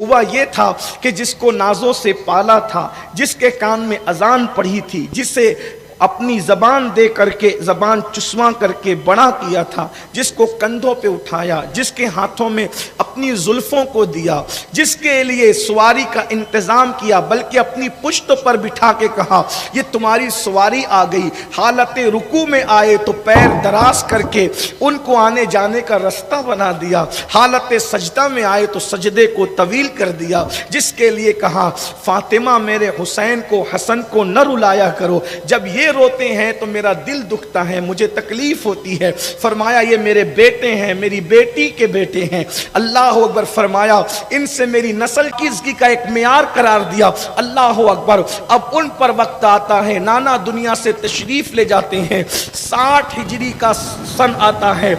ہوا یہ تھا کہ جس کو نازوں سے پالا تھا، جس کے کان میں اذان پڑھی تھی، جسے اپنی زبان دے کر کے زبان چسواں کر کے بڑا کیا تھا، جس کو کندھوں پہ اٹھایا، جس کے ہاتھوں میں اپنی زلفوں کو دیا، جس کے لیے سواری کا انتظام کیا، بلکہ اپنی پشت پر بٹھا کے کہا یہ تمہاری سواری آ گئی، حالت رکوع میں آئے تو پیر دراز کر کے ان کو آنے جانے کا رستہ بنا دیا، حالت سجدہ میں آئے تو سجدے کو طویل کر دیا، جس کے لیے کہا فاطمہ میرے حسین کو حسن کو نہ رلایا کرو، جب یہ روتے ہیں تو میرا دل دکھتا ہے، مجھے تکلیف ہوتی ہے، فرمایا یہ میرے بیٹے ہیں، میری بیٹی کے بیٹے ہیں، اللہ اکبر، فرمایا ان سے میری نسل کی عزت کا ایک معیار قرار دیا، اللہ اکبر۔ اب ان پر وقت آتا ہے، نانا دنیا سے تشریف لے جاتے ہیں، 60 ہجری کا سن آتا ہے،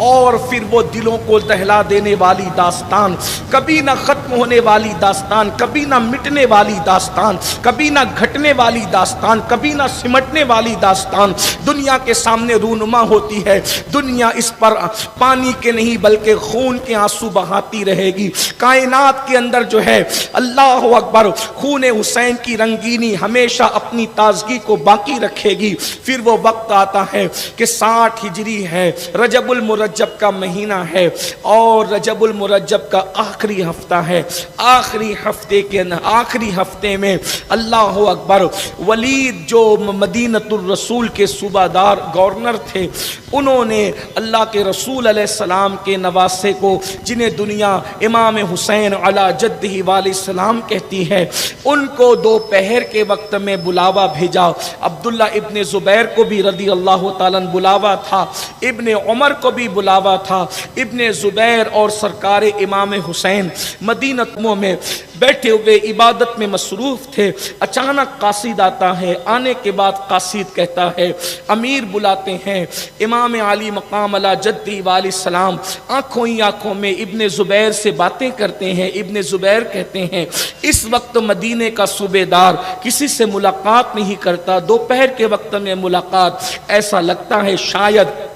اور پھر وہ دلوں کو دہلا دینے والی داستان، کبھی نہ ختم ہونے والی داستان، کبھی نہ مٹنے والی داستان، کبھی نہ گھٹنے والی داستان، کبھی نہ سمٹنے والی داستان دنیا کے سامنے رونما ہوتی ہے۔ دنیا اس پر پانی کے نہیں بلکہ خون کے آنسو بہاتی رہے گی، کائنات کے اندر جو ہے اللہ اکبر خون حسین کی رنگینی ہمیشہ اپنی تازگی کو باقی رکھے گی۔ پھر وہ وقت آتا ہے کہ 60 ہجری ہے، رجب المرجب کا مہینہ ہے، اور رجب المرجب کا آخری ہفتہ ہے، آخری ہفتے میں اللہ اکبر ولید جو مدینہ الرسول کے صوبہ دار گورنر تھے، انہوں نے اللہ کے رسول علیہ السلام کے نواسے کو، جنہیں دنیا امام حسین علی جدہ والہ السلام کہتی ہے، ان کو دوپہر کے وقت میں بلاوا بھیجا۔ عبداللہ ابن زبیر کو بھی رضی اللہ تعالیٰ بلاوا تھا، ابن عمر کو بھی بلاوا تھا۔ ابن زبیر اور سرکار امام حسین مدینہ میں بیٹھے ہوئے عبادت میں مصروف تھے۔ اچانک قاصد آتا ہے، آنے کے بعد قاصد کہتا ہے امیر بلاتے ہیں، امام علی مقام علی جدی والہ السلام آنکھوں ہی آنکھوں میں ابن زبیر سے باتیں کرتے ہیں۔ ابن زبیر کہتے ہیں اس وقت مدینے کا صوبے دار کسی سے ملاقات نہیں کرتا، دوپہر کے وقت میں ملاقات، ایسا لگتا ہے شاید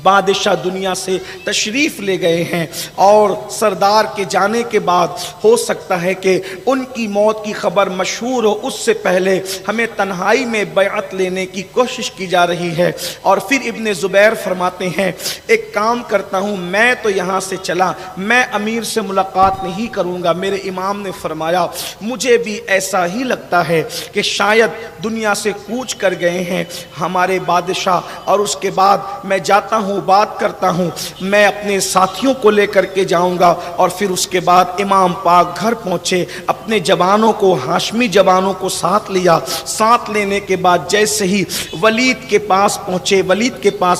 بادشاہ دنیا سے تشریف لے گئے ہیں، اور سردار کے جانے کے بعد ہو سکتا ہے کہ ان کی موت کی خبر مشہور ہو، اس سے پہلے ہمیں تنہائی میں بیعت لینے کی کوشش کی جا رہی ہے۔ اور پھر ابن زبیر فرماتے ہیں ایک کام کرتا ہوں، میں تو یہاں سے چلا، میں امیر سے ملاقات نہیں کروں گا۔ میرے امام نے فرمایا مجھے بھی ایسا ہی لگتا ہے کہ شاید دنیا سے کوچ کر گئے ہیں ہمارے بادشاہ، اور اس کے بعد میں جاتا ہوں، بات کرتا ہوں، میں اپنے ساتھیوں کو لے کر کے جاؤں گا۔ اور پھر اس کے بعد امام پاک گھر پہنچے، اپنے جوانوں کو، ہاشمی جوانوں کو ساتھ لیا۔ ساتھ لینے کے بعد جیسے ہی ولید کے پاس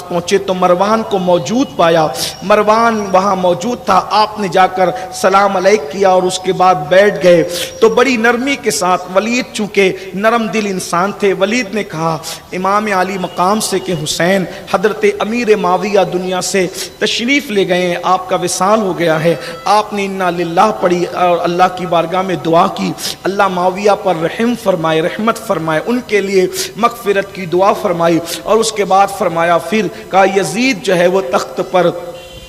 پہنچے تو مروان کو موجود پایا۔ مروان وہاں موجود تھا، آپ نے جا کر سلام علیک کیا اور اس کے بعد بیٹھ گئے۔ تو بڑی نرمی کے ساتھ ولید چونکہ نرم دل انسان تھے، ولید نے کہا امام علی مقام سے کہ حسین حضرت امیر معاویہ دنیا سے تشریف لے گئے ہیں، آپ کا وصال ہو گیا ہے۔ آپ نے انا للہ پڑھی اور اللہ کی بارگاہ میں دعا کی، اللہ معاویہ پر رحم فرمائے، رحمت فرمائے، ان کے لیے مغفرت کی دعا فرمائی۔ اور اس کے بعد فرمایا پھر کہا یزید جو ہے وہ تخت پر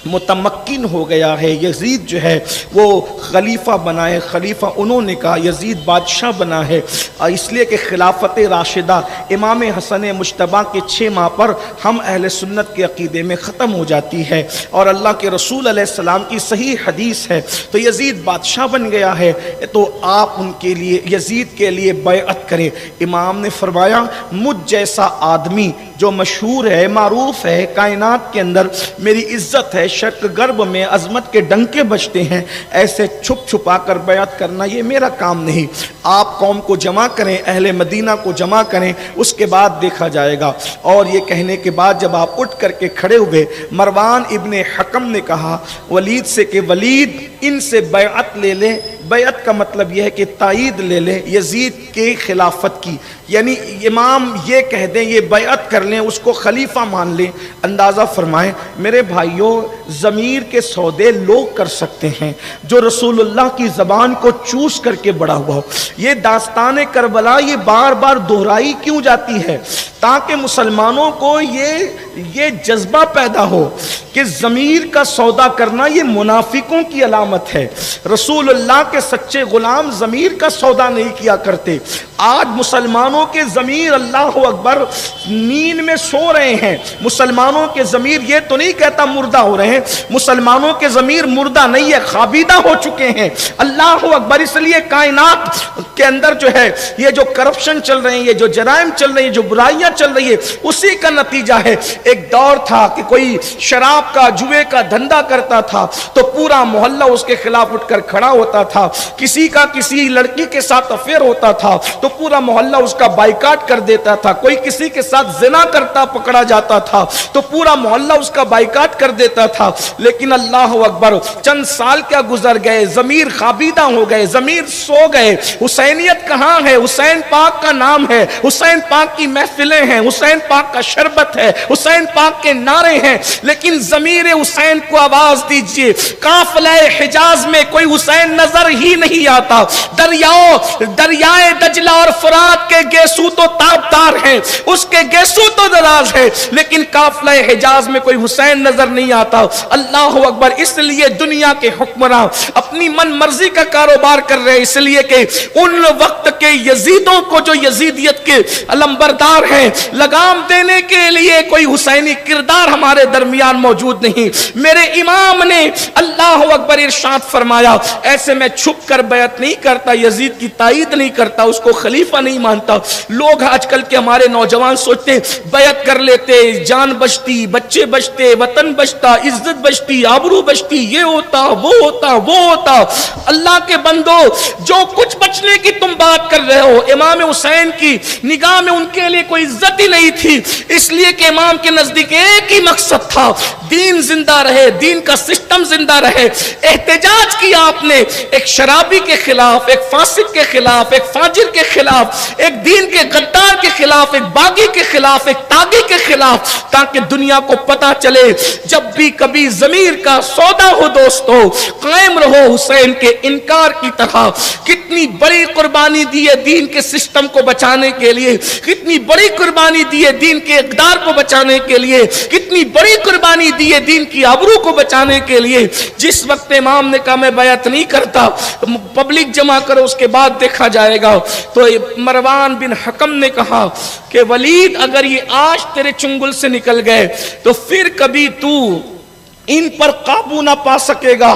متمکن ہو گیا ہے، یزید جو ہے وہ خلیفہ بنا ہے، خلیفہ انہوں نے کہا یزید بادشاہ بنا ہے، اس لیے کہ خلافت راشدہ امام حسن مجتبیٰ کے 6 ماہ پر ہم اہل سنت کے عقیدے میں ختم ہو جاتی ہے، اور اللہ کے رسول علیہ السلام کی صحیح حدیث ہے۔ تو یزید بادشاہ بن گیا ہے، تو آپ ان کے لیے، یزید کے لیے بیعت کریں۔ امام نے فرمایا مجھ جیسا آدمی جو مشہور ہے، معروف ہے، کائنات کے اندر میری عزت ہے، شرق غرب میں عظمت کے ڈنکے بجتے ہیں، ایسے چھپ چھپا کر بیعت کرنا یہ میرا کام نہیں۔ آپ قوم کو جمع کریں، اہل مدینہ کو جمع کریں، اس کے بعد دیکھا جائے گا۔ اور یہ کہنے کے بعد جب آپ اٹھ کر کے کھڑے ہوئے، مروان ابن حکم نے کہا ولید سے کہ ولید ان سے بیعت لے لے۔ بیعت کا مطلب یہ ہے کہ تائید لے لے یزید کے خلافت کی، یعنی امام یہ کہہ دیں، یہ بیعت کر لیں، اس کو خلیفہ مان لیں۔ اندازہ فرمائیں میرے بھائیوں، ضمیر کے سودے لوگ کر سکتے ہیں، جو رسول اللہ کی زبان کو چوس کر کے بڑا ہوا ہو۔ یہ داستان کربلا یہ بار بار دہرائی کیوں جاتی ہے؟ تاکہ مسلمانوں کو یہ جذبہ پیدا ہو کہ ضمیر کا سودا کرنا یہ منافقوں کی علامت ہے۔ رسول اللہ کے سچے غلام ضمیر کا سودا نہیں کیا کرتے۔ آج مسلمانوں کے ضمیر اللہ اکبر نیند میں سو رہے ہیں۔ مسلمانوں کے ضمیر یہ تو نہیں کہتا مردہ ہو رہے ہیں، مسلمانوں کے ضمیر مردہ نہیں ہے، خابیدہ ہو چکے ہیں۔ اللہ اکبر، اس لیے کائنات کے اندر جو ہے یہ جو کرپشن چل رہے ہیں، یہ جو جرائم چل رہے ہیں، جو برائیاں چل رہی ہے، اسی کا نتیجہ ہے۔ ایک دور تھا کہ کوئی شراب کا جوئے کا دھندا کرتا تھا تو پورا محلہ اس کے خلاف اٹھ کر کھڑا ہوتا تھا۔ کسی کا کسی لڑکی کے ساتھ افیئر ہوتا تھا تو پورا محلہ اس کا بائیکاٹ کر دیتا تھا۔ کوئی کسی کے ساتھ زنا کرتا پکڑا جاتا تھا تو پورا محلہ اس کا بائیکاٹ کر دیتا تھا۔ لیکن اللہ اکبر، چند سال کیا گزر گئے، ضمیر خابیدہ ہو گئے، ضمیر سو گئے۔ حسینیت کہاں ہے؟ حسین پاک کا نام ہے، حسین پاک کی محفلیں ہیں، حسین پاک کا شربت ہے، حسین پاک کے نعرے ہیں، لیکن ضمیر حسین کو آواز دیجئے۔ قافلہ حجاز میں کوئی حسین نظر ہی نہیں آتا۔ دریائے دجلہ اور فرات کے گیسو تو تابدار ہیں، اس کے گیسو تو دراز ہے، لیکن قافلہ حجاز میں کوئی حسین نظر نہیں آتا۔ اللہ اکبر، اس لیے دنیا کے حکمراں اپنی من مرضی کا کاروبار کر رہے ہیں، اس لیے کہ ان وقت کے یزیدوں کو جو یزیدیت کے علمبردار ہیں، لگام دینے کے لیے کوئی حسینی کردار ہمارے درمیان موجود نہیں۔ میرے امام نے اللہ اکبر ارشاد فرمایا، ایسے میں چھپ کر بیعت نہیں کرتا، یزید کی تائید نہیں کرتا، اس کو خلیفہ نہیں مانتا۔ لوگ آج کل کے ہمارے نوجوان سوچتے ہیں بیعت کر لیتے، جان بچتی، بچے بچتے، وطن بچتا، عزت بچتی، آبرو بچتی، یہ ہوتا وہ ہوتا وہ ہوتا۔ اللہ کے بندو، جو کچھ بچنے کی تم بات کر رہے ہو، امام حسین کی نگاہ میں ان کے لیے کوئی عزت ہی نہیں تھی، اس لیے کہ امام کے نزدیک ایک ہی مقصد تھا، دین زندہ رہے، دین کا سسٹم زندہ رہے۔ احتجاج کیا آپ نے ایک شرابی کے خلاف، ایک فاسق کے خلاف، ایک فاجر کے خلاف، ایک دین کے غدار کے خلاف، ایک باغی کے خلاف، ایک تاغی کے خلاف، تاکہ دنیا کو پتا چلے جب بھی کبھی ضمیر کا سودا ہو دوستو، قائم رہو حسین کے انکار کی طرح۔ کتنی بڑی قربانی دی ہے دین کے سسٹم کو بچانے کے لیے، کتنی بڑی قربانی دی ہے دین کے اقدار کو بچانے کے لیے، کتنی بڑی قربانی دی ہے دین کی آبرو کو بچانے کے لیے۔ جس وقت امام نے کہا میں بیعت نہیں کرتا، پبلک جمع کرو اس کے بعد دیکھا جائے گا، تو مروان بن حکم نے کہا کہ ولید اگر یہ آج تیرے چنگل سے نکل گئے تو پھر کبھی تو ان پر قابو نہ پا سکے گا۔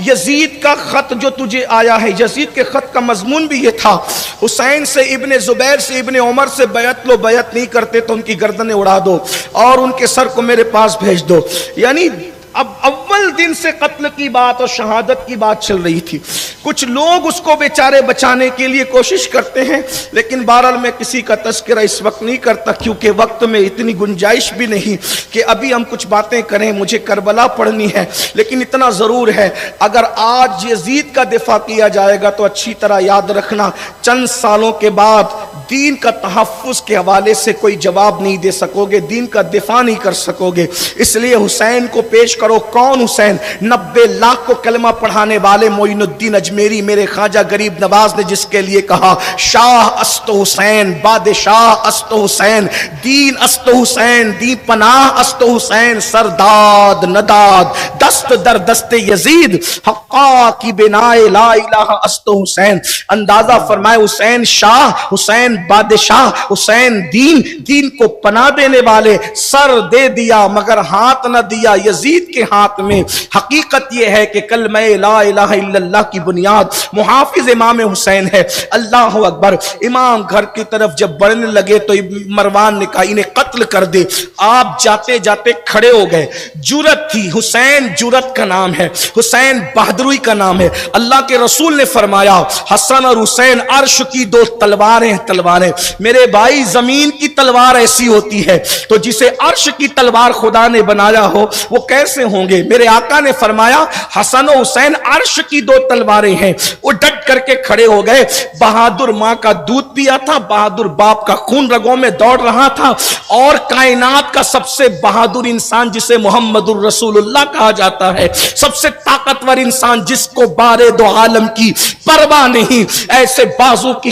یزید کا خط جو تجھے آیا ہے، یزید کے خط کا مضمون بھی یہ تھا، حسین سے، ابن زبیر سے، ابن عمر سے بیعت لو، بیعت نہیں کرتے تو ان کی گردنیں اڑا دو اور ان کے سر کو میرے پاس بھیج دو۔ یعنی اب اول دن سے قتل کی بات اور شہادت کی بات چل رہی تھی۔ کچھ لوگ اس کو بیچارے بچانے کے لیے کوشش کرتے ہیں، لیکن بہرحال میں کسی کا تذکرہ اس وقت نہیں کرتا، کیونکہ وقت میں اتنی گنجائش بھی نہیں کہ ابھی ہم کچھ باتیں کریں۔ مجھے کربلا پڑھنی ہے، لیکن اتنا ضرور ہے، اگر آج یزید کا دفاع کیا جائے گا تو اچھی طرح یاد رکھنا چند سالوں کے بعد دین کا تحفظ کے حوالے سے کوئی جواب نہیں دے سکو گے، دین کا دفاع نہیں کر سکو گے۔ اس لیے حسین کو پیش کرو۔ کون حسین؟ 90 لاکھ کو کلمہ پڑھانے والے معین الدین اجمیری، میرے خواجہ غریب نواز نے جس کے لیے کہا شاہ است حسین، بادشاہ است حسین، دین است حسین، دین پناہ است حسین، سرداد نداد دست در دست یزید، حقا کی بنائے لا الہ است حسین۔ اندازہ فرمائے حسین شاہ، حسین بادشاہ، حسین دین کو پناہ دینے والے، سر دے دیا مگر ہاتھ نہ دیا یزید کے ہاتھ میں۔ حقیقت یہ ہے کہ کلمہ لا الہ الا اللہ کی بنیاد محافظ امام حسین ہے۔ اللہ اکبر۔ امام گھر کی طرف جب بڑھنے لگے تو مروان نے کہا انہیں قتل کر دے۔ آپ جاتے جاتے کھڑے ہو گئے۔ جرت تھی، حسین جرت کا نام ہے، حسین بہادری کا نام ہے۔ اللہ کے رسول نے فرمایا حسن اور حسین عرش کی دو تلواریں ہیں، تلواریں میرے بھائی، زمین کی تلوار ایسی ہوتی ہے تو جسے عرش کی تلوار خدا نے بنایا ہو وہ کیسے ہوں گے؟ میرے آقا نے فرمایا حسن و حسین عرش کی دو تلواریں ہیں۔ وہ ڈٹ کر کے کھڑے ہو گئے۔ بہادر ماں کا دودھ پیا تھا، بہادر باپ کا خون رگوں میں دوڑ رہا تھا، اور کائنات کا سب سے بہادر انسان جسے محمد الرسول اللہ کہا جاتا ہے، سب سے طاقتور انسان جس کو بارے دو عالم کی پرواہ نہیں، ایسے بازو کی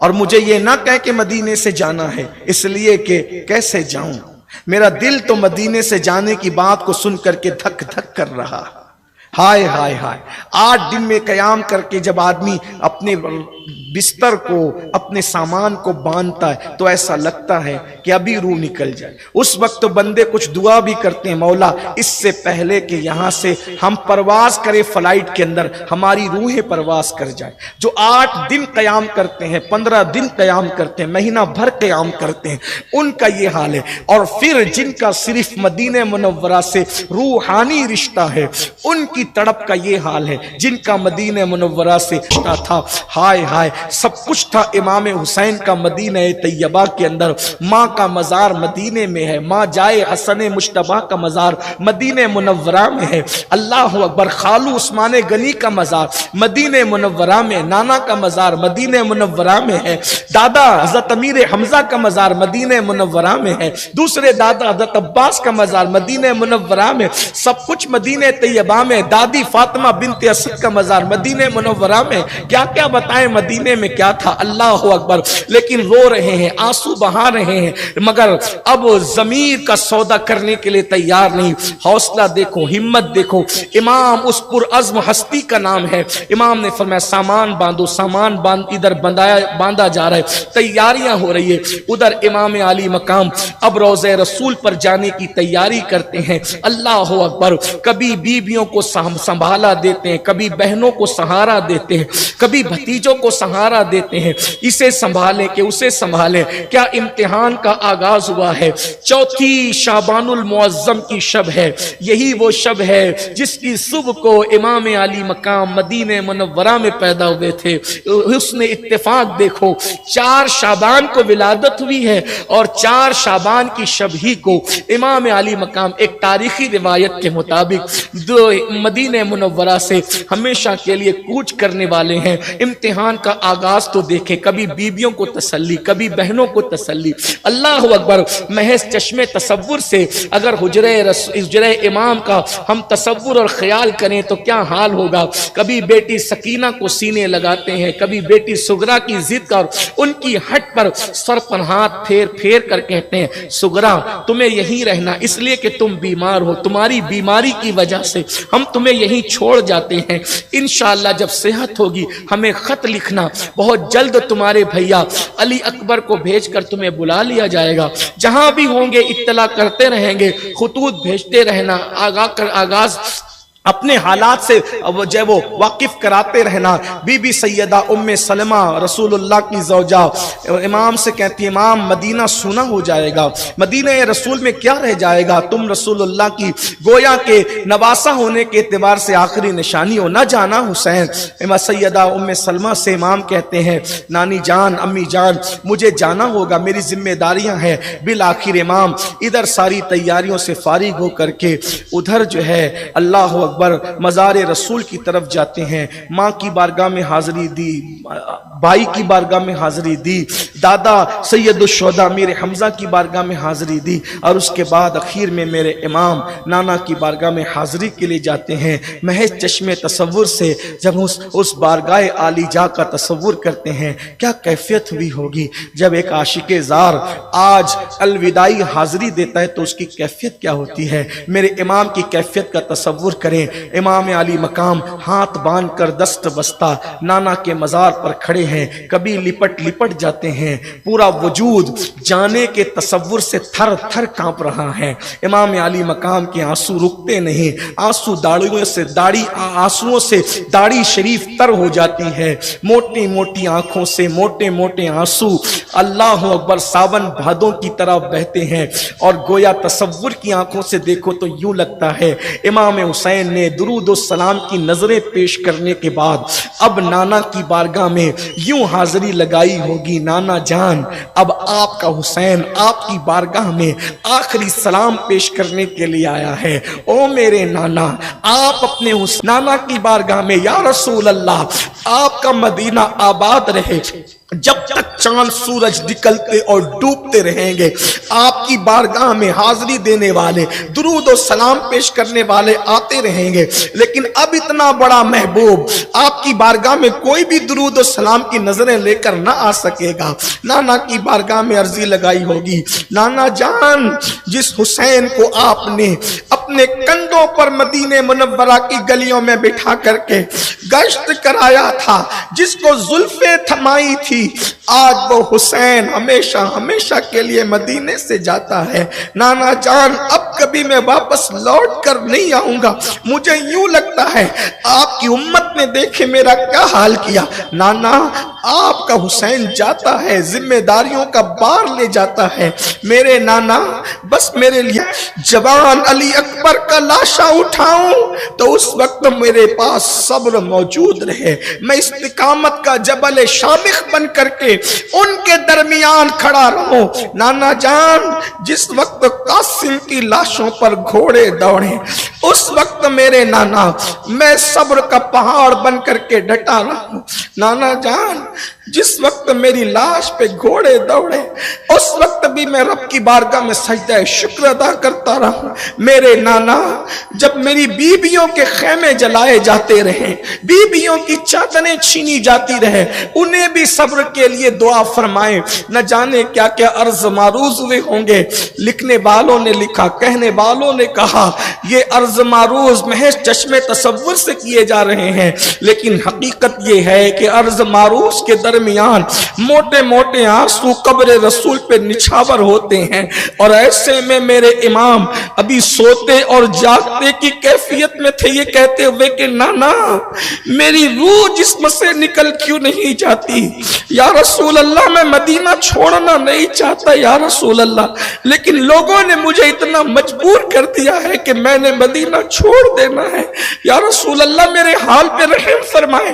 اور مجھے یہ نہ کہہ کہ مدینے سے جانا ہے، اس لیے کہ کیسے جاؤں، میرا دل تو مدینے سے جانے کی بات کو سن کر کے دھک دھک کر رہا۔ ہائے ہائے ہائے، 8 دن میں قیام کر کے جب آدمی اپنے بستر کو، اپنے سامان کو باندھتا ہے تو ایسا لگتا ہے کہ ابھی روح نکل جائے۔ اس وقت تو بندے کچھ دعا بھی کرتے ہیں، مولا اس سے پہلے کہ یہاں سے ہم پرواز کریں فلائٹ کے اندر، ہماری روحیں پرواز کر جائے۔ جو 8 دن قیام کرتے ہیں، 15 دن قیام کرتے ہیں، مہینہ بھر قیام کرتے ہیں، ان کا یہ حال ہے۔ اور پھر جن کا صرف مدینہ منورہ سے روحانی رشتہ ہے، ان کی تڑپ کا یہ حال ہے۔ جن کا مدینہ منورہ سے رشتہ تھا، ہائے ہائے، سب کچھ تھا امام حسین کا مدینہ طیبہ کے اندر، ماں کا مزار مدینے میں ہے، ماں جائے حسن مجتبیٰ کا مزار مدینہ منورہ میں ہے، اللہ اکبر، خالو عثمان غنی کا مزار مدینہ منورہ میں، نانا کا مزار مدینہ منورہ میں ہے، دادا حضرت امیر حمزہ کا مزار مدینہ منورہ میں ہے، دوسرے دادا حضرت عباس کا مزار مدینہ منورہ میں، سب کچھ مدینہ طیبہ میں، دادی فاطمہ بنت اسد کا مزار مدینہ منورہ میں، کیا کیا بتائیں مدینے میں کیا تھا، اللہ اکبر۔ لیکن رو رہے ہیں، آنسو بہا رہے ہیں، مگر اب ضمیر کا سودا کرنے کے لیے تیار نہیں۔ حوصلہ دیکھو، ہمت دیکھو، امام اس پرعزم ہستی کا نام ہے۔ امام نے فرمایا سامان باندھو، سامان ادھر باندھا جا رہا ہے، تیاریاں ہو رہی ہے۔ ادھر امام علی مقام اب روضہ رسول پر جانے کی تیاری کرتے ہیں، اللہ اکبر۔ کبھی بیویوں کو سنبھالا دیتے ہیں، کبھی بہنوں کو سہارا دیتے ہیں، کبھی بھتیجوں کو سہارا دیتے ہیں، اسے سنبھالیں کہ اسے سنبھالیں۔ کیا امتحان کا آغاز ہوا ہے۔ 4 شعبان المعظم کی شب ہے، یہی وہ شب ہے جس کی صبح کو امام علی مقام مدینہ منورہ میں پیدا ہوئے تھے۔ حسن اتفاق دیکھو، 4 شعبان کو ولادت ہوئی ہے اور 4 شعبان کی شب ہی کو امام علی مقام ایک تاریخی روایت کے مطابق مدینہ منورہ سے ہمیشہ کے لیے کوچ کرنے والے ہیں۔ امتحان کا آغاز تو دیکھیں، کبھی بیویوں کو تسلی، کبھی بہنوں کو تسلی، اللہ اکبر۔ محض چشم تصور سے اگر حجرہ امام کا ہم تصور اور خیال کریں تو کیا حال ہوگا۔ کبھی بیٹی سکینہ کو سینے لگاتے ہیں، کبھی بیٹی سغرا کی ضد کر ان کی ہٹ پر سر پر ہاتھ پھیر پھیر کر کہتے ہیں سغرا تمہیں یہیں رہنا، اس لیے کہ تم بیمار ہو، تمہاری بیماری کی وجہ سے ہم تمہیں یہیں چھوڑ جاتے ہیں، انشاءاللہ جب صحت ہوگی ہمیں خط لکھنا، بہت جلد تمہارے بھیا علی اکبر کو بھیج کر تمہیں بلا لیا جائے گا، جہاں بھی ہوں گے اطلاع کرتے رہیں گے، خطوط بھیجتے رہنا، آغاز اپنے حالات سے جو وہ واقف کراتے رہنا۔ بی بی سیدہ ام سلمہ رسول اللہ کی زوجہ امام سے کہتی ہے امام مدینہ سونا ہو جائے گا، مدینہ رسول میں کیا رہ جائے گا، تم رسول اللہ کی گویا کے نواسہ ہونے کے اعتبار سے آخری نشانی ہو، نہ جانا حسین۔ امام سیدہ ام سلمہ سے امام کہتے ہیں نانی جان، امی جان، مجھے جانا ہوگا، میری ذمہ داریاں ہیں۔ بالآخر امام ادھر ساری تیاریوں سے فارغ ہو کر کے ادھر جو ہے اللہ مزار رسول کی طرف جاتے ہیں، ماں کی بارگاہ میں حاضری دی، بھائی کی بارگاہ میں حاضری دی، دادا سید الشہداء امیر حمزہ کی بارگاہ میں حاضری دی، اور اس کے بعد اخیر میں میرے امام نانا کی بارگاہ میں حاضری کے لیے جاتے ہیں۔ محض چشم تصور سے جب اس بارگاہ عالی جا کا تصور کرتے ہیں کیا کیفیت ہوئی ہوگی جب ایک عاشق زار آج الوداعی حاضری دیتا ہے تو اس کی کیفیت کیا ہوتی ہے۔ میرے امام کی کیفیت کا تصور کریں، امام علی مقام ہاتھ باندھ کر دست بستہ نانا کے مزار پر کھڑے ہیں، کبھی لپٹ جاتے ہیں، پورا وجود جانے کے تصور سے تھر تھر کانپ رہا ہے۔ امام علی مقام کے آنسو رکتے نہیں، آنسوؤں سے داڑھی شریف تر ہو جاتی ہے، موٹی موٹی آنکھوں سے موٹے موٹے آنسو اللہ اکبر ساون بھادوں کی طرح بہتے ہیں، اور گویا تصور کی آنکھوں سے دیکھو تو یوں لگتا ہے امام حسین نے درود و سلام کی نظریں پیش کرنے کے بعد اب نانا کی بارگاہ میں یوں حاضری لگائی ہوگی، نانا جان اب آپ کا حسین آپ کی بارگاہ میں آخری سلام پیش کرنے کے لیے آیا ہے۔ او میرے نانا، آپ اپنے نانا کی بارگاہ میں یا رسول اللہ آپ کا مدینہ آباد رہے، جب تک چاند سورج نکلتے اور ڈوبتے رہیں گے آپ کی بارگاہ میں حاضری دینے والے، درود و سلام پیش کرنے والے آتے رہیں گے، لیکن اب اتنا بڑا محبوب آپ کی بارگاہ میں کوئی بھی درود و سلام کی نظریں لے کر نہ آ سکے گا۔ نانا کی بارگاہ میں عرضی لگائی ہوگی، نانا جان جس حسین کو آپ نے اپنے کندھوں پر مدینہ منورہ کی گلیوں میں بٹھا کر کے گشت کرایا تھا، جس کو زلفیں تھمائی تھی، آج وہ حسین ہمیشہ ہمیشہ کے لیے مدینے سے جاتا ہے۔ نانا جان اب کبھی میں واپس لوٹ کر نہیں آؤں گا، مجھے یوں لگتا ہے آپ کی امت نے دیکھے میرا کیا حال کیا۔ نانا آپ کا حسین جاتا ہے، ذمہ داریوں کا بار لے جاتا ہے، میرے نانا بس میرے لیے جوان علی اکبر کا لاشا اٹھاؤں تو اس وقت میرے پاس صبر موجود رہے، میں استقامت کا جبل شامخ بن کر کے ان کے درمیان کھڑا رہوں۔ نانا جان جس وقت قاسم کی لاشوں پر گھوڑے دوڑے اس وقت میرے نانا میں صبر کا پہاڑ بن کر کے ڈٹا رہوں۔ نانا جان جس وقت میری لاش پہ گھوڑے دوڑے اس وقت بھی میں رب کی بارگاہ میں سجدہ شکر ادا کرتا رہا۔ میرے نانا جب میری بیویوں کے خیمے جلائے جاتے رہے، بیویوں کی چادریں چھینی جاتی رہے، انہیں بھی صبر کے لیے دعا فرمائے، نہ جانے کیا کیا عرض معروض ہوئے ہوں گے۔ لکھنے والوں نے لکھا، کہنے والوں نے کہا یہ عرض معروض محض چشم تصور سے کیے جا رہے ہیں، لیکن حقیقت یہ ہے کہ عرض معروض کے درمیان موٹے موٹے آنسو قبر رسول پہ نچھاور ہوتے ہیں، اور ایسے میں میرے امام ابھی سوتے اور جاگتے کی کیفیت میں تھے، یہ کہتے ہوئے کہ نانا میری روح جسم سے نکل کیوں نہیں جاتی یا رسول اللہ، میں مدینہ چھوڑنا نہیں چاہتا یا رسول اللہ، لیکن لوگوں نے مجھے اتنا مجبور کر دیا ہے کہ میں نے مدینہ چھوڑ دینا ہے، یا رسول اللہ میرے حال پہ رحم فرمائے۔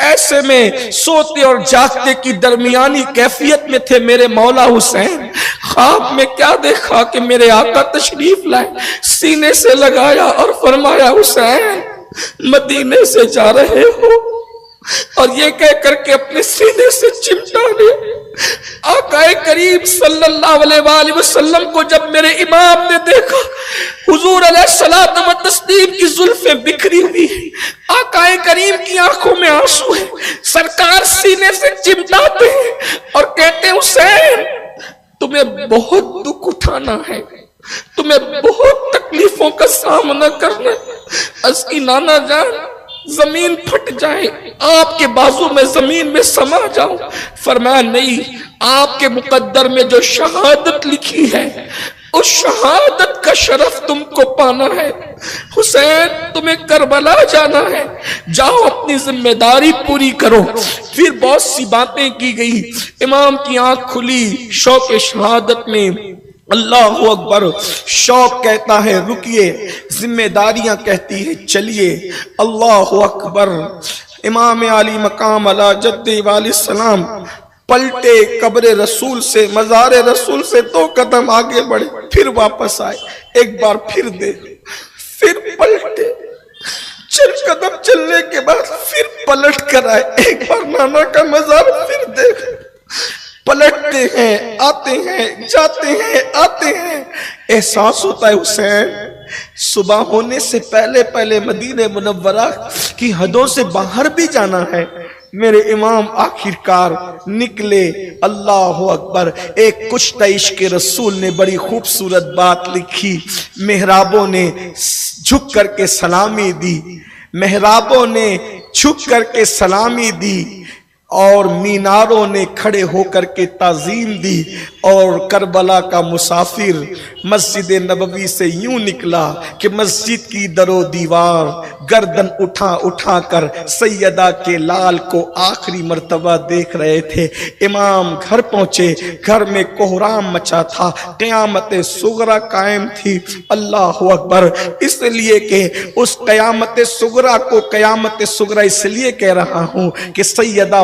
ایسے میں سوتے اور جاگتے کی درمیانی کیفیت میں تھے میرے مولا حسین۔ خواب میں کیا دیکھا کہ میرے آقا تشریف لائے، سینے سے لگایا اور فرمایا حسین مدینے سے جا رہے ہو، اور یہ کہہ کر کے اپنے سینے سے چمٹا لیا۔ آقا کریم صلی اللہ علیہ وآلہ وسلم کو جب میرے امام نے دیکھا، حضور علیہ الصلوۃ والتسلیم کی زلفیں بکھری ہوئی ہیں، آقا کریم کی آنکھوں میں آنسو ہے، سرکار سینے سے چمٹاتے ہیں اور کہتے ہیں حسین تمہیں بہت دکھ اٹھانا ہے، تمہیں بہت تکلیفوں کا سامنا کرنا ہے۔ اس کی نانا جان زمین پھٹ جائے، آپ کے بازو میں زمین میں سما جاؤں۔ فرمایا نہیں، آپ کے مقدر میں جو شہادت لکھی ہے اس شہادت کا شرف تم کو پانا ہے۔ حسین تمہیں کربلا جانا ہے، جاؤ اپنی ذمہ داری پوری کرو۔ پھر بہت سی باتیں کی گئی، امام کی آنکھ کھلی شوق شہادت میں۔ اللہ اکبر، شوق کہتا ہے رکیے، ذمہ داریاں کہتی ہے چلیے۔ اللہ اکبر، امام علی مقام علی جد والی السلام پلٹے قبر رسول سے، مزار رسول سے 2 قدم آگے بڑھے، پھر واپس آئے، ایک بار پھر دیکھ، پھر پلٹے، 4 قدم چلنے کے بعد پھر پلٹ کر آئے، ایک بار نانا کا مزار پھر دیکھ، پلٹتے ہیں، آتے ہیں، جاتے ہیں، آتے ہیں۔ احساس ہوتا ہے حسین صبح ہونے سے پہلے پہلے مدینہ منورہ کی حدوں سے باہر بھی جانا ہے۔ میرے امام آخرکار نکلے۔ اللہ اکبر، ایک کشتہ عشق رسول نے بڑی خوبصورت بات لکھی، محرابوں نے جھک کر کے سلامی دی، محرابوں نے جھک کر کے سلامی دی، اور میناروں نے کھڑے ہو کر کے تعظیم دی، اور کربلا کا مسافر مسجد نبوی سے یوں نکلا کہ مسجد کی در و دیوار گردن اٹھا اٹھا کر سیدہ کے لال کو آخری مرتبہ دیکھ رہے تھے۔ امام گھر پہنچے، گھر میں کوہرام مچا تھا، قیامت صغرا قائم تھی۔ اللہ اکبر، اس لیے کہ اس قیامت صغرا کو قیامت صغرا اس لیے کہہ رہا ہوں کہ سیدہ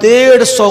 150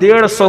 150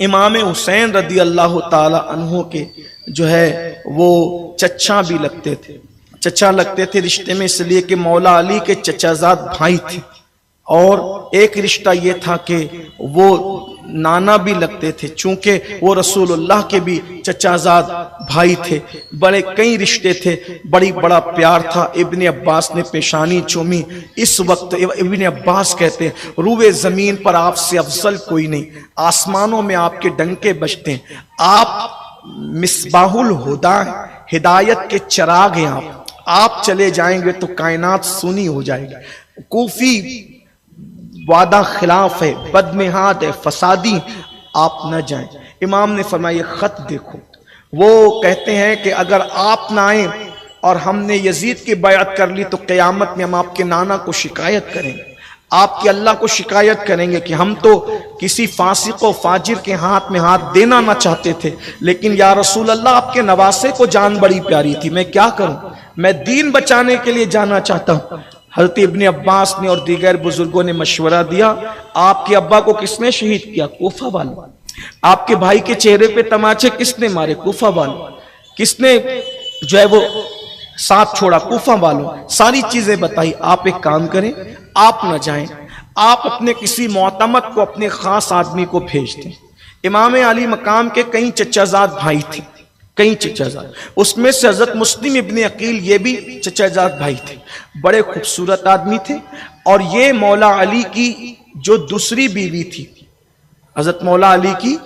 امام حسین رضی اللہ تعالی عنہ کے جو ہے وہ چچا بھی لگتے تھے، چچا لگتے تھے رشتے میں اس لیے کہ مولا علی کے چچا زاد بھائی تھے، اور ایک رشتہ یہ تھا کہ وہ نانا بھی لگتے تھے چونکہ وہ رسول اللہ کے بھی چچا زاد بھائی تھے، بڑے کئی رشتے تھے، بڑا پیار تھا۔ ابن عباس نے پیشانی چومی، اس وقت ابن عباس کہتے ہیں روئے زمین پر آپ سے افضل کوئی نہیں، آسمانوں میں آپ کے ڈنکے بجتے ہیں، آپ مصباح الہدا ہیں، ہدایت کے چراغ ہیں، آپ چلے جائیں گے تو کائنات سونی ہو جائے گی۔ کوفی وعدہ خلاف ہے، بدمہاد ہے، فسادی، آپ نہ جائیں۔ امام نے فرمایا یہ خط دیکھو، وہ کہتے ہیں کہ اگر آپ نہ آئیں اور ہم نے یزید کی بیعت کر لی تو قیامت میں ہم آپ کے نانا کو شکایت کریں گے، آپ کے اللہ کو شکایت کریں گے کہ ہم تو کسی فاسق و فاجر کے ہاتھ میں ہاتھ دینا نہ چاہتے تھے، لیکن یا رسول اللہ آپ کے نواسے کو جان بڑی پیاری تھی، میں کیا کروں، میں دین بچانے کے لیے جانا چاہتا ہوں۔ حضرت ابن عباس نے اور دیگر بزرگوں نے مشورہ دیا، آپ کے ابا کو کس نے شہید کیا؟ کوفہ والوں۔ آپ کے بھائی کے چہرے پہ تماچے کس نے مارے؟ کوفہ والوں۔ کس نے جو ہے وہ ساتھ چھوڑا؟ کوفہ والوں۔ ساری چیزیں بتائی، آپ ایک کام کریں، آپ نہ جائیں، آپ اپنے کسی معتمد کو، اپنے خاص آدمی کو بھیج دیں۔ امام علی مقام کے کئی چچا زاد بھائی تھے، کئی چچا زاد، اس میں سے حضرت مسلم ابن عقیل یہ بھی چچا زاد بھائی تھے، بڑے خوبصورت آدمی تھے، اور یہ مولا علی کی جو دوسری بیوی تھی، حضرت مولا علی کی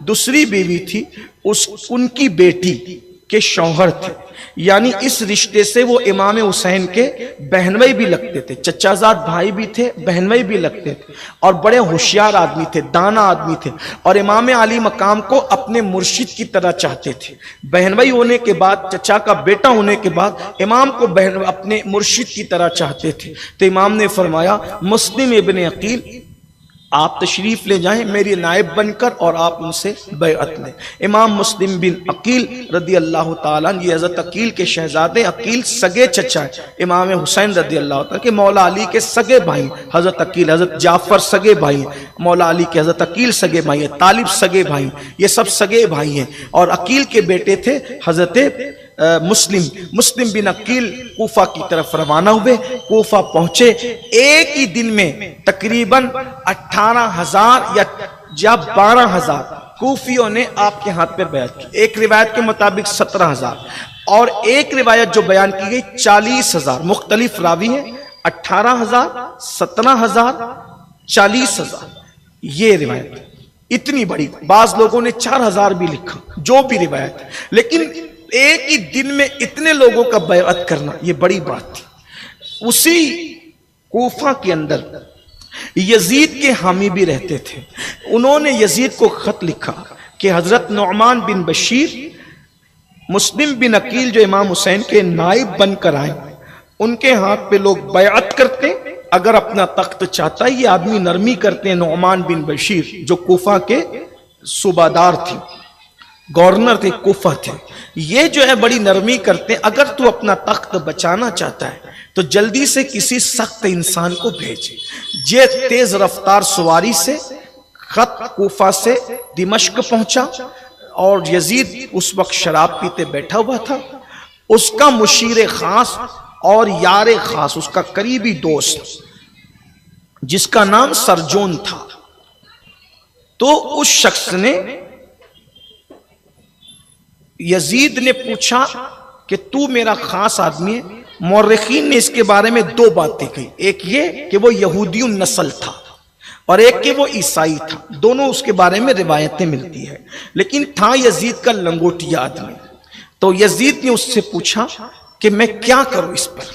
دوسری بیوی تھی، ان کی بیٹی کے شوہر تھے، یعنی اس رشتے سے وہ امام حسین کے بہنوئی بھی لگتے تھے، چچا زاد بھائی بھی تھے، بہنوئی بھی لگتے تھے، اور بڑے ہوشیار آدمی تھے، دانا آدمی تھے، اور امام علی مقام کو اپنے مرشد کی طرح چاہتے تھے۔ بہنوئی ہونے کے بعد، چچا کا بیٹا ہونے کے بعد امام کو اپنے مرشد کی طرح چاہتے تھے، تو امام نے فرمایا مسلم ابن عقیل آپ تشریف لے جائیں میری نائب بن کر، اور آپ ان سے بیعت لیں۔ امام مسلم بن عقیل رضی اللہ تعالیٰ، یہ حضرت عقیل کے شہزادے، عقیل سگے چچا ہے امام حسین رضی اللہ تعالیٰ کہ مولا علی کے سگے بھائی، حضرت عقیل، حضرت جعفر سگے بھائی ہیں، مولا علی کے حضرت عقیل سگے بھائی ہیں، طالب سگے بھائی ہیں، یہ سب سگے بھائی ہیں، اور عقیل کے بیٹے تھے حضرت مسلم بن عقیل کوفہ کی طرف روانہ ہوئے، کوفہ پہنچے، ایک ہی دن میں تقریباً 18,000 یا 12,000 کوفیوں نے آپ کے ہاتھ پہ بیعت کی، ایک روایت کے مطابق 17,000، اور ایک روایت جو بیان کی گئی 40,000، مختلف راوی ہیں، 18,000، 17,000، 40,000، یہ روایت اتنی بڑی، بعض لوگوں نے 4,000 بھی لکھا، جو بھی روایت، لیکن ایک ہی دن میں اتنے لوگوں کا بیعت کرنا یہ بڑی بات تھی۔ اسی کوفہ کے اندر یزید کے حامی بھی رہتے تھے، انہوں نے یزید کو خط لکھا کہ حضرت نعمان بن بشیر مسلم بن عقیل جو امام حسین کے نائب بن کر آئے، ان کے ہاتھ پہ لوگ بیعت کرتے، اگر اپنا تخت چاہتا ہے، یہ آدمی نرمی کرتے ہیں، نعمان بن بشیر جو کوفہ کے صوبادار تھے، گورنر تھے، کوفہ تھے، یہ جو ہے بڑی نرمی کرتے ہیں، اگر تو اپنا تخت بچانا چاہتا ہے تو جلدی سے کسی سخت انسان کو بھیجے۔ یہ تیز رفتار سواری سے خط کوفہ سے دمشق پہنچا، اور یزید اس وقت شراب پیتے بیٹھا ہوا تھا، اس کا مشیر خاص اور یار خاص، اس کا قریبی دوست جس کا نام سرجون تھا، تو اس شخص نے یزید نے پوچھا کہ تو میرا خاص آدمی ہے۔ مورخین نے اس کے بارے میں دو باتیں کہی، ایک یہ کہ وہ یہودی النسل تھا، اور ایک کہ وہ عیسائی تھا، دونوں اس کے بارے میں روایتیں ملتی ہیں، لیکن تھا یزید کا لنگوٹیا آدمی۔ تو یزید نے اس سے پوچھا کہ میں کیا کروں اس پر،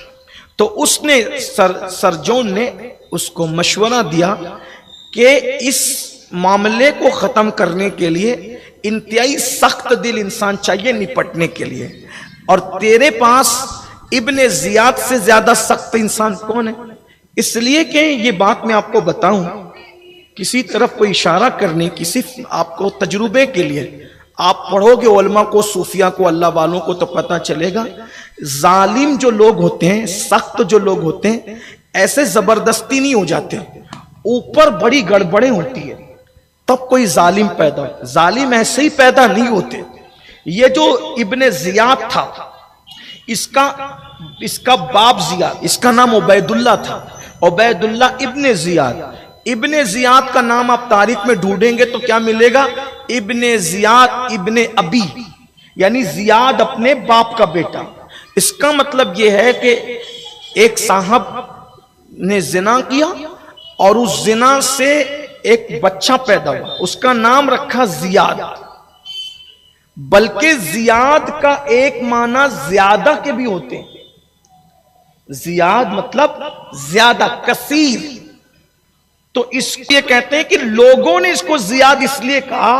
تو اس نے سرجون نے اس کو مشورہ دیا کہ اس معاملے کو ختم کرنے کے لیے انتہائی سخت دل انسان چاہیے نپٹنے کے لیے، اور تیرے پاس ابن زیاد سے زیادہ سخت انسان کون ہے؟ اس لیے کہ یہ بات میں آپ کو بتاؤں، کسی طرف کوئی اشارہ کرنے، کسی آپ کو تجربے کے لیے، آپ پڑھو گے علماء کو، صوفیاء کو، اللہ والوں کو، تو پتہ چلے گا ظالم جو لوگ ہوتے ہیں، سخت جو لوگ ہوتے ہیں، ایسے زبردستی نہیں ہو جاتے، اوپر بڑی گڑبڑیں ہوتی ہے، تب کوئی ظالم پیدا ہو. ظالم ایسے ہی پیدا نہیں ہوتے. یہ جو ابن زیاد تھا، اس کا باپ زیاد، اس کا نام عبید اللہ تھا، عبید اللہ ابن زیاد. ابن زیاد کا نام آپ تاریخ میں ڈھونڈیں گے تو کیا ملے گا؟ ابن زیاد ابن ابی، یعنی زیاد اپنے باپ کا بیٹا. اس کا مطلب یہ ہے کہ ایک صاحب نے زنا کیا اور اس زنا سے ایک بچہ پیدا ہوا، اس کا نام رکھا زیاد. بلکہ زیاد کا ایک معنی زیادہ کے بھی ہوتے ہیں. زیاد مطلب زیادہ، کثیر. تو اس لیے کہتے ہیں کہ لوگوں نے اس کو زیاد اس لیے کہا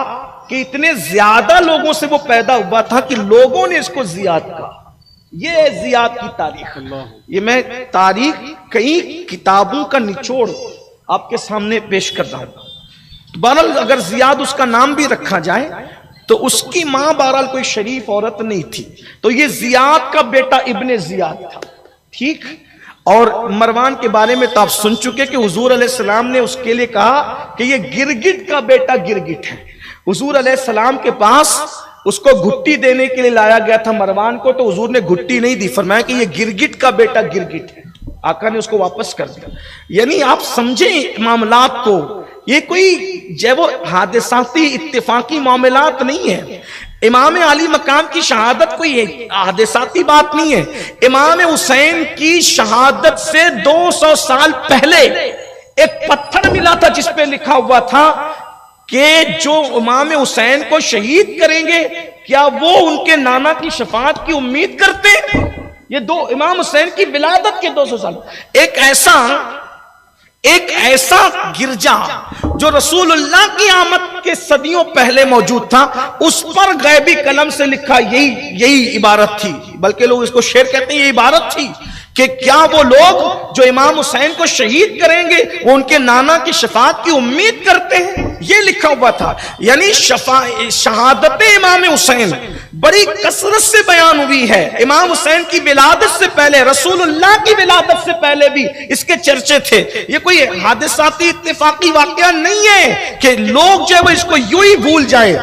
کہ اتنے زیادہ لوگوں سے وہ پیدا ہوا تھا کہ لوگوں نے اس کو زیاد کہا. یہ ہے زیاد کی تاریخ. یہ میں تاریخ کئی کتابوں کا نچوڑ آپ کے سامنے پیش کر رہا ہوں. بہرحال اگر زیاد اس کا نام بھی رکھا جائے تو اس کی ماں بہرحال کوئی شریف عورت نہیں تھی. تو یہ زیاد کا بیٹا ابن زیاد تھا. ٹھیک. اور مروان کے بارے میں تو آپ سن چکے کہ حضور علیہ السلام نے اس کے لیے کہا کہ یہ گرگٹ کا بیٹا گرگٹ ہے. حضور علیہ السلام کے پاس اس کو گھٹی دینے کے لیے لایا گیا تھا مروان کو، تو حضور نے گھٹی نہیں دی، فرمایا کہ یہ گرگٹ کا بیٹا گرگٹ ہے. آقا نے اس کو واپس کر دیا. یعنی آپ سمجھیں معاملات کو، یہ کوئی جو وہ حادثاتی اتفاقی معاملات نہیں ہیں. امام علی مقام کی شہادت کوئی حادثاتی بات نہیں ہے. امام حسین کی شہادت سے 200 سال پہلے ایک پتھر ملا تھا جس پہ لکھا ہوا تھا کہ جو امام حسین کو شہید کریں گے کیا وہ ان کے نانا کی شفاعت کی امید کرتے ہیں؟ یہ دو امام حسین کی ولادت کے 200 سال. ایک ایسا گرجا جو رسول اللہ کی آمد کے صدیوں پہلے موجود تھا، اس پر غیبی قلم سے لکھا یہی عبارت تھی. بلکہ لوگ اس کو شعر کہتے ہیں، یہ عبارت تھی کہ کیا وہ لوگ جو امام حسین کو شہید کریں گے وہ ان کے نانا کی شفاعت کی امید کرتے ہیں. یہ لکھا ہوا تھا. یعنی شہادت امام حسین بڑی کثرت سے بیان ہوئی ہے. امام حسین کی ولادت سے پہلے، رسول اللہ کی ولادت سے پہلے بھی اس کے چرچے تھے. یہ کوئی حادثاتی اتفاقی واقعہ نہیں ہے کہ لوگ جو ہے وہ اس کو یوں ہی بھول جائے.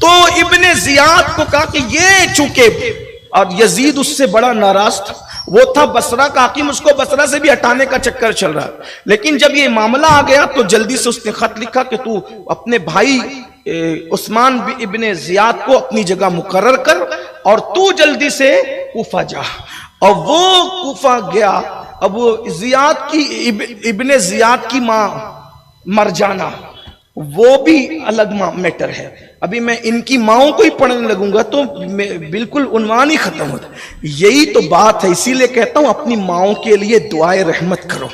تو ابن زیاد کو کہا کہ یہ چونکہ، اور یزید اس سے بڑا ناراض تھا، وہ تھا بصرہ کا حاکم، اس کو بصرہ سے بھی ہٹانے کا چکر چل رہا. لیکن جب یہ معاملہ آ گیا تو جلدی سے اس نے خط لکھا کہ تو اپنے بھائی عثمان ابن زیاد کو اپنی جگہ مقرر کر اور تو جلدی سے کوفہ جا. اور وہ کوفہ گیا. اب وہ ابن زیاد کی ماں مرجانہ، وہ بھی الگ میٹر ہے. ابھی میں ان کی ماؤں کو ہی پڑھنے لگوں گا تو بالکل عنوان ہی ختم ہوتا. یہی تو بات ہے. اسی لیے کہتا ہوں اپنی ماؤں کے لیے دعائے رحمت کرو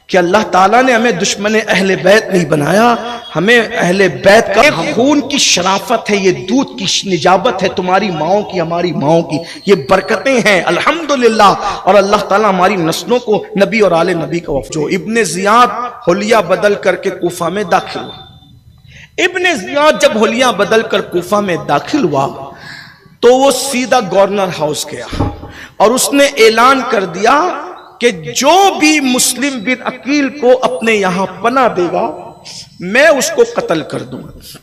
کہ اللہ تعالیٰ نے ہمیں دشمن اہل بیت نہیں بنایا. ہمیں اہل بیت کا خون کی شرافت ہے، یہ دودھ کی نجابت ہے تمہاری ماؤں کی، ہماری ماؤں کی. یہ برکتیں ہیں الحمدللہ. اور اللہ تعالیٰ ہماری نسلوں کو نبی اور آل نبی کا وفد. جو ابن زیاد حلیہ بدل کر کے کوفہ میں داخل ہوا. ابن زیاد جب حلیہ بدل کر کوفہ میں داخل ہوا تو وہ سیدھا گورنر ہاؤس گیا اور اس نے اعلان کر دیا کہ جو بھی مسلم بن عقیل کو اپنے یہاں پناہ دے گا میں اس کو قتل کر دوں گا.